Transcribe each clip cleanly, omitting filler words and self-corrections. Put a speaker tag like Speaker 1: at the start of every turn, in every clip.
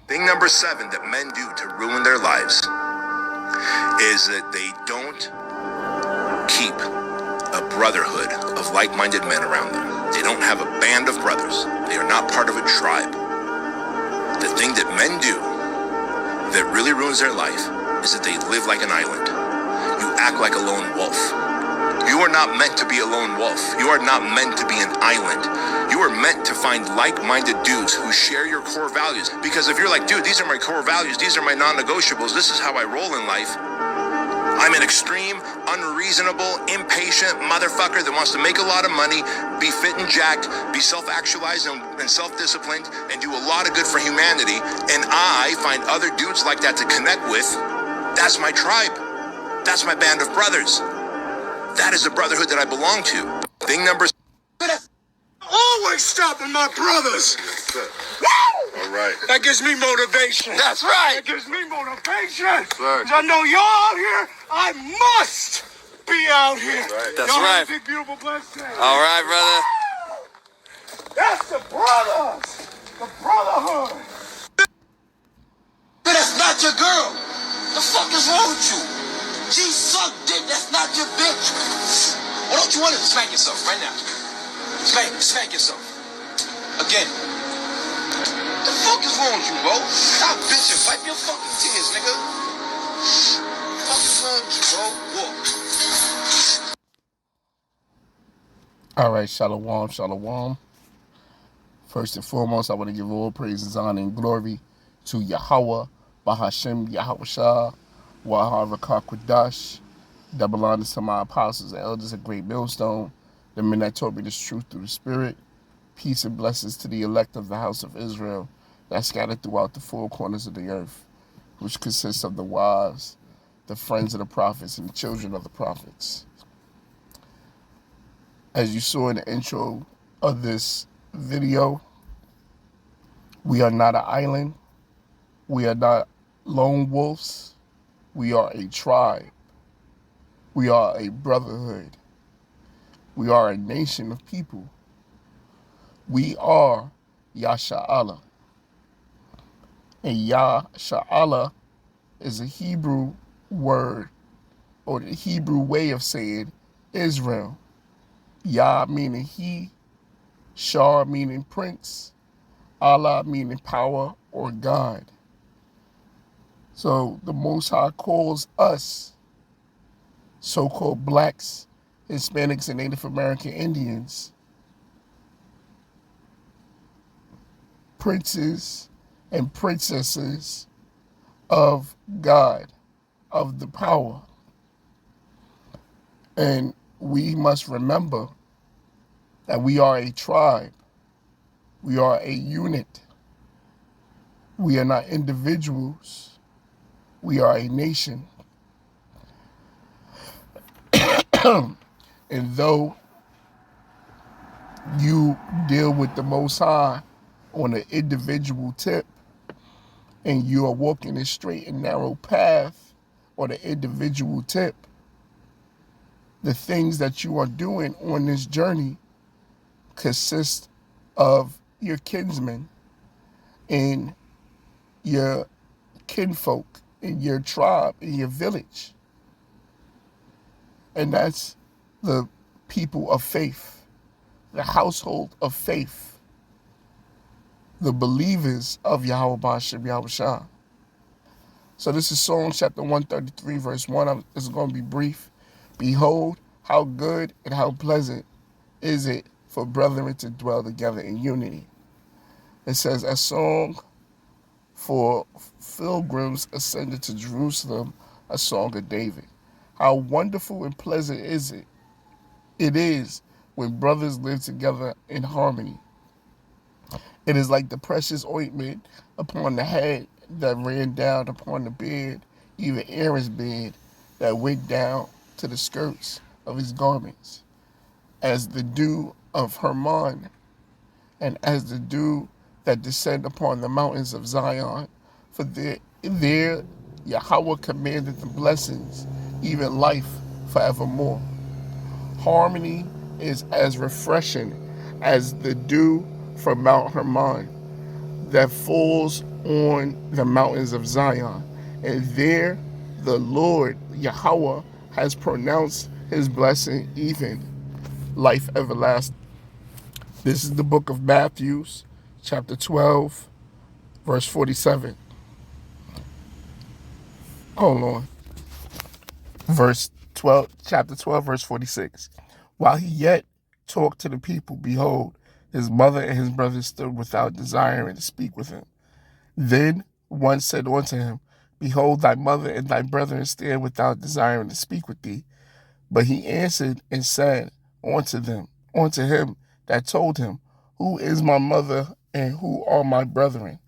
Speaker 1: Thing number 7 that men do to ruin their lives is that they don't keep a brotherhood of like-minded men around them. They don't have a band of brothers. They are not part of a tribe. The thing that men do that really ruins their life is that they live like an island. You act like a lone wolf. You are not meant to be a lone wolf. You are not meant to be an island. You are meant to find like-minded dudes who share your core values. Because if you're like, dude, these are my core values, these are my non-negotiables, this is how I roll in life, I'm an extreme, unreasonable, impatient motherfucker that wants to make a lot of money, be fit and jacked, be self-actualized and self-disciplined, and do a lot of good for humanity, and I find other dudes like that to connect with. That's my tribe. That's my band of brothers. That is the brotherhood that I belong to. Thing number...
Speaker 2: Always stopping my brothers.
Speaker 1: All right.
Speaker 2: That gives me motivation.
Speaker 1: That's right.
Speaker 2: That gives me motivation. Because I know y'all out here, I must be out here.
Speaker 1: That's
Speaker 2: y'all
Speaker 1: right.
Speaker 2: Have a big, beautiful, blessed day.
Speaker 1: All right, brother.
Speaker 2: That's the brothers. The brotherhood.
Speaker 3: That's not your girl. The fuck is wrong with you? She sucked dick. That's not your bitch. Why don't you want to smack yourself right now? Smack yourself. Again. The fuck is wrong with you, bro? Stop bitching. Wipe your fucking tears, nigga. The fuck is wrong with you, bro? Walk.
Speaker 4: All right, shalom, shalom. First and foremost, I want to give all praises, honor, and glory to Yahweh, Bahashem, Yahweh Waharakah Kwadash. Double honors to my apostles and elders at Great Millstone, the men that taught me this truth through the Spirit. Peace and blessings to the elect of the house of Israel that scattered throughout the four corners of the earth, which consists of the wives, the friends of the prophets, and the children of the prophets. As you saw in the intro of this video, we are not an island. We are not lone wolves. We are a tribe. We are a brotherhood. We are a nation of people. We are Yasha'Allah. And Yasha'Allah is a Hebrew word, or the Hebrew way of saying Israel. Yah meaning he, Shah meaning prince, Allah meaning power or God. So the Most High calls us, so-called blacks, Hispanics, and Native American Indians, princes and princesses of God, of the power. And we must remember that we are a tribe. We are a unit. We are not individuals. We are a nation. And though you deal with the Most High on an individual tip, and you are walking a straight and narrow path on an individual tip, the things that you are doing on this journey consist of your kinsmen and your kinfolk in your tribe, in your village. And that's the people of faith, the household of faith, the believers of Yahweh Ba'ashem Yahweh Shah. So this is Psalm chapter 133, verse 1. This is going to be brief. Behold, how good and how pleasant is it for brethren to dwell together in unity. It says, a song for pilgrims ascended to Jerusalem, a song of David. How wonderful and pleasant is it? It is when brothers live together in harmony. It is like the precious ointment upon the head that ran down upon the beard, even Aaron's beard that went down to the skirts of his garments, as the dew of Hermon, and as the dew that descend upon the mountains of Zion. For there Yahweh commanded the blessings, even life forevermore. Harmony is as refreshing as the dew from Mount Hermon that falls on the mountains of Zion. And there the Lord Yahweh has pronounced his blessing, even life everlasting. This is the book of Matthew, chapter 12, verse 47. Hold on. Verse 12, chapter 12, verse 46. While he yet talked to the people, behold, his mother and his brothers stood without, desiring to speak with him. Then one said unto him, Behold, thy mother and thy brethren stand without, desiring to speak with thee. But he answered and said unto him that told him, Who is my mother and who are my brethren?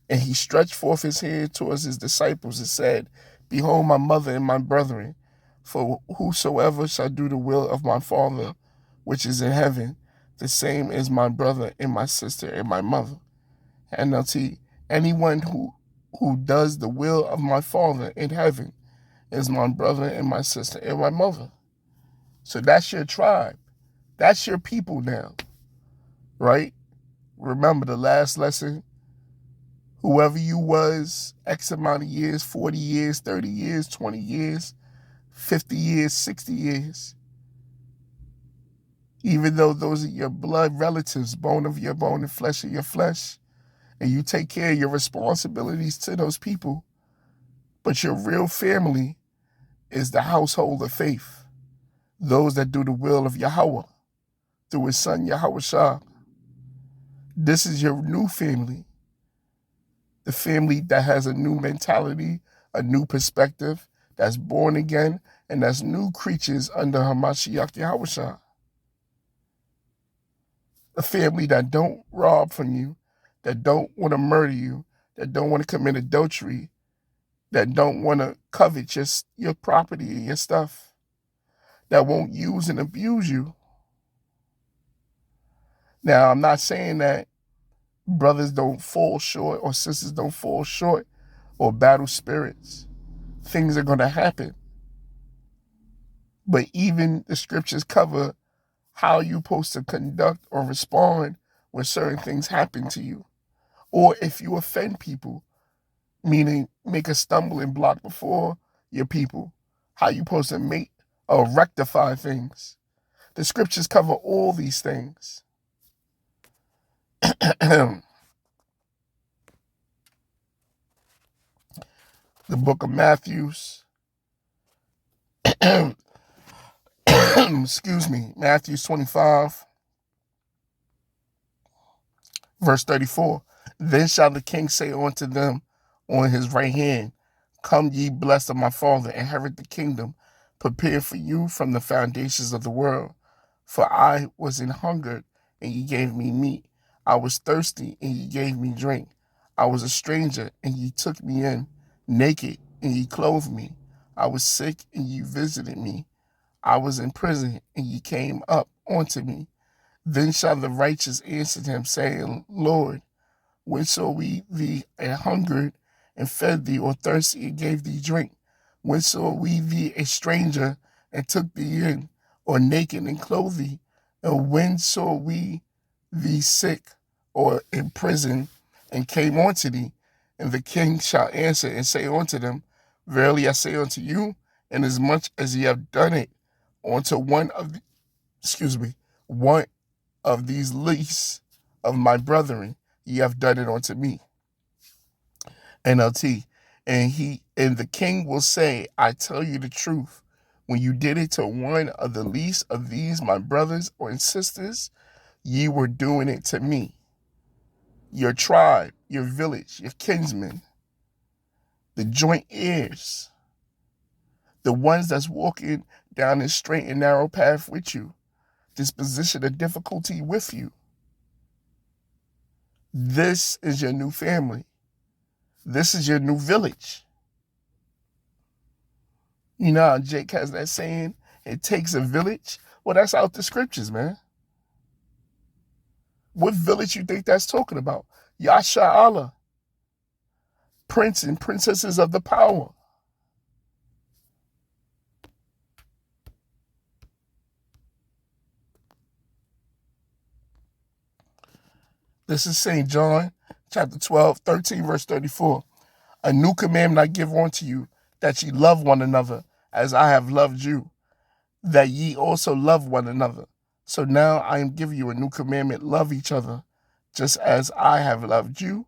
Speaker 4: And he stretched forth his hand towards his disciples and said, Behold my mother and my brethren, for whosoever shall do the will of my Father which is in heaven, the same is my brother and my sister and my mother. NLT, anyone who does the will of my Father in heaven is my brother and my sister and my mother. So that's your tribe. That's your people now, right? Remember the last lesson, whoever you was, X amount of years, 40 years, 30 years, 20 years, 50 years, 60 years, even though those are your blood relatives, bone of your bone and flesh of your flesh, and you take care of your responsibilities to those people, but your real family is the household of faith, those that do the will of Yahweh through his son Yahweh Shah. This is your new family, the family that has a new mentality, a new perspective, that's born again, and that's new creatures under Hamashiach Yahweh Shah. A family that don't rob from you, that don't want to murder you, that don't want to commit adultery, that don't want to covet your property and your stuff, that won't use and abuse you. Now, I'm not saying that brothers don't fall short or sisters don't fall short or battle spirits. Things are going to happen. But even the scriptures cover how you're supposed to conduct or respond when certain things happen to you. Or if you offend people, meaning make a stumbling block before your people, how you supposed to make or rectify things. The scriptures cover all these things. The book of Matthew, Matthew 25, verse 34. Then shall the king say unto them on his right hand, Come ye blessed of my Father, inherit the kingdom prepared for you from the foundations of the world. For I was in hunger, and ye gave me meat. I was thirsty, and ye gave me drink. I was a stranger, and ye took me in. Naked, and ye clothed me. I was sick, and ye visited me. I was in prison, and ye came up unto me. Then shall the righteous answer him, saying, Lord, when saw we thee a hungered and fed thee, or thirsty and gave thee drink? When saw we thee a stranger and took thee in, or naked and clothed thee? And when saw we thee sick or in prison and came unto thee? And the king shall answer and say unto them, Verily I say unto you, inasmuch as ye have done it unto one of these least of my brethren, ye have done it unto me. NLT. And the king will say, I tell you the truth. When you did it to one of the least of these, my brothers or sisters, ye were doing it to me. Your tribe, your village, your kinsmen, the joint heirs, the ones that's walking down this straight and narrow path with you, this position of difficulty with you. This is your new family. This is your new village. You know how Jake has that saying, it takes a village? Well, that's out the scriptures, man. What village you think that's talking about? Yasha Allah, prince and princesses of the power. This is St. John chapter 12, 13, verse 34. A new commandment I give unto you, that ye love one another, as I have loved you, that ye also love one another. So now I am giving you a new commandment, love each other. Just as I have loved you,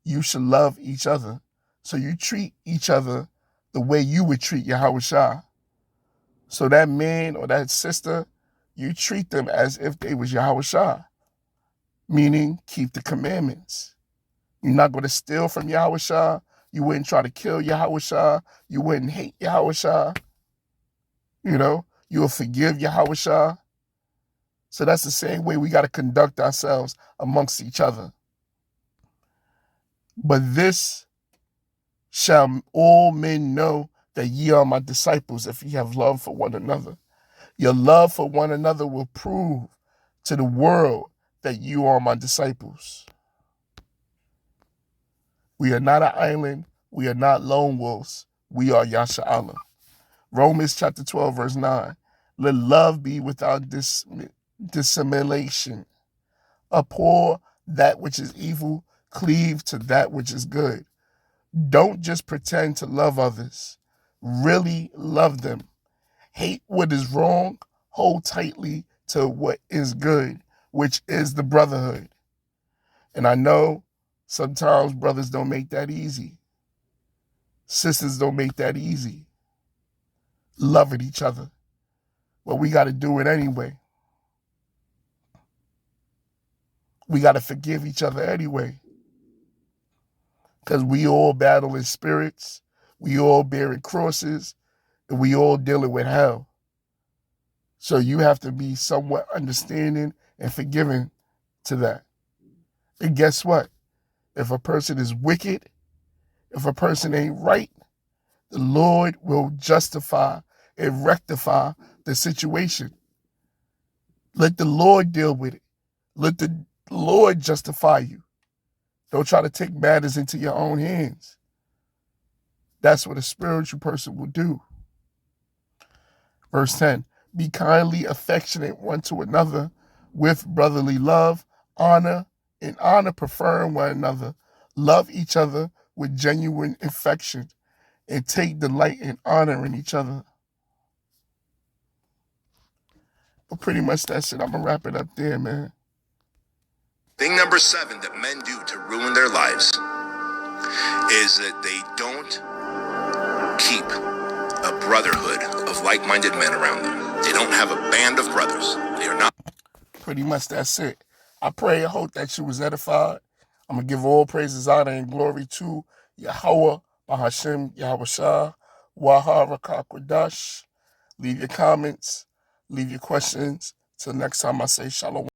Speaker 4: you should love each other. So you treat each other the way you would treat Yahweh Shah. So that man or that sister, you treat them as if they was Yahweh Shah, meaning keep the commandments. You're not going to steal from Yahweh Shah. You wouldn't try to kill Yahweh Shah. You wouldn't hate Yahweh Shah. You'll forgive Yahweh Shah. So that's the same way we got to conduct ourselves amongst each other. But this shall all men know that ye are my disciples, if ye have love for one another. Your love for one another will prove to the world that you are my disciples. We are not an island. We are not lone wolves. We are Yasha Allah. Romans chapter 12, verse 9. Let love be without dissimulation. Abhor that which is evil. Cleave to that which is good. Don't just pretend to love others. Really love them. Hate what is wrong. Hold tightly to what is good, which is the brotherhood. And I know sometimes brothers don't make that easy. Sisters don't make that easy. Loving each other. But we got to do it anyway. We got to forgive each other anyway. Because we all battling spirits. We all bearing crosses. And we all dealing with hell. So you have to be somewhat understanding and forgiving to that. And guess what? If a person is wicked, if a person ain't right, the Lord will justify and rectify the situation. Let the Lord deal with it. Let the Lord justify you. Don't try to take matters into your own hands. That's what a spiritual person will do. Verse 10, be kindly affectionate one to another with brotherly love, honor, and honor preferring one another. Love each other with genuine affection and take delight in honoring each other. But pretty much that's it. I'm going to wrap it up there, man.
Speaker 1: Thing number 7 that men do to ruin their lives is that they don't keep a brotherhood of like-minded men around them. They don't have a band of brothers. They are not.
Speaker 4: Pretty much that's it. I pray and hope that you was edified. I'm going to give all praises, honor, and glory to Yahweh, Bahashem, Yahweh Shah, Waha Rakakwadash. Leave your comments. Leave your questions. Till next time I say shalom.